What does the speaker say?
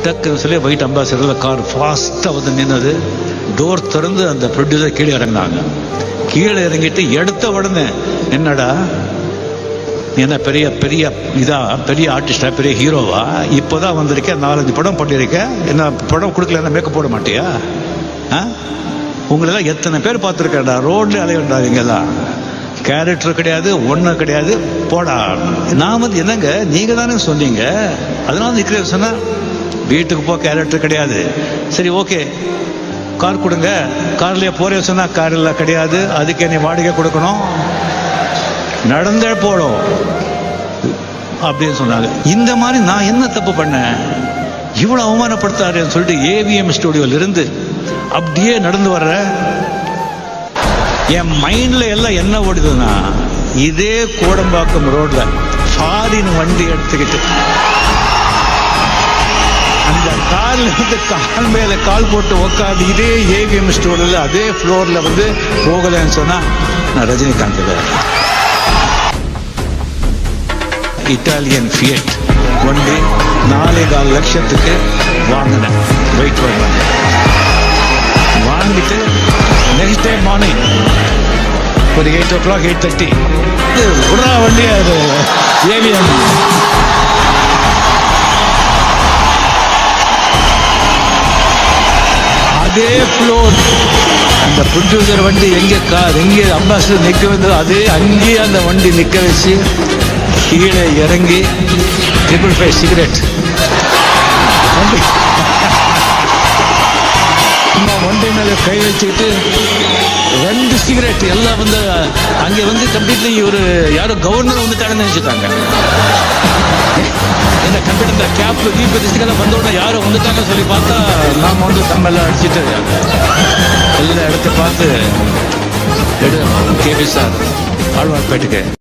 டக்குன்னு சொல்லி white அம்பாசிடரில் car ஃபாஸ்ட்டாக வந்து நின்னது. டோர் திறந்து அந்த ப்ரொடியூசர் கீழே இறங்கினாங்க. கீழே இறங்கிட்டு எடுத்த உடனே, என்னடா நீ என்ன பெரிய பெரிய பெரிய ஆர்டிஸ்டா, பெரிய ஹீரோவா, இப்போதான் வந்திருக்கேன், 4-5 படம் பண்ணியிருக்கேன், என்ன படம் கொடுக்கல மேக்கப் போட மாட்டியா? உங்களெல்லாம் எத்தனை பேர் பார்த்துருக்கேன்டா, ரோட்ல அலையண்டாவீங்கெல்லாம், கேரக்டர் கிடையாது, ஒன்றும் கிடையாது, போடா. நான் வந்து என்னங்க நீங்க தானே சொன்னீங்க, அதனால நிற்கிறேன் சொன்னா, வீட்டுக்கு போ, கேரக்டர் கிடையாது. சரி ஓகே, கார் கொடுங்க, கார்லயே போறேன் சொன்னா, காரில் கிடையாது, அதுக்கு என்னை வாடகை கொடுக்கணும், நடந்தே போடும் அப்படின்னு சொன்னாங்க. இந்த மாதிரி நான் என்ன தப்பு பண்ணேன், இவ்வளவு அவமானப்படுத்தாருன்னு சொல்லிட்டு ஏவிஎம் ஸ்டுடியோல இருந்து அப்படியே நடந்து வர்ற என் மைண்ட்ல எல்லாம் என்ன ஓடுதுன்னா, இதே கோடம்பாக்கம் ரோட்ல ஃபாரின் வண்டி எடுத்துக்கிட்டு அந்த கார்ல இருந்து கால் மேல கால் போட்டு உட்காந்து இதே ஏவிஎம் ஸ்டோர்ல அதே ஃப்ளோர்ல வந்து போகலன்னு சொன்னா, நான் ரஜினிகாந்த் வேற. இட்டாலியன் ஃபியட் வண்டி 4.25 லட்சத்துக்கு வாங்கினேன். வெயிட் வாங்கிட்டு நெக்ஸ்ட் டே மார்னிங் ஒரு 8 o'clock 8:30 உடனே வண்டி அது ஏவிஎம். அதே ஃப்ளோர் அந்த ப்ரொடியூசர் வண்டி எங்கே கார் எங்கே அம்பாசிடர் நிற்க வந்தது, அதே அங்கேயே அந்த வண்டி நிற்க வச்சு கீழே இறங்கி 555 சிகரெட் வண்டி மேலே கை வச்சுக்கிட்டு 2 சிகரெட் எல்லாம் வந்து அங்கே வந்து கம்ப்ளீட்லி ஒரு யாரோ கவர்னர் வந்துட்டாங்கன்னு நினைச்சுட்டாங்க. இந்த கம்ப்யூட்டர் கேப் தீபதிச்சுக்கெல்லாம் வந்தோடனே யாரும் வந்துட்டாங்கன்னு சொல்லி பார்த்தா, நாம் வந்து தம்மெல்லாம் அடிச்சுட்டு எல்லா இடத்த பார்த்து கேபி சார் ஆழ்வார்பேட்டுக்கு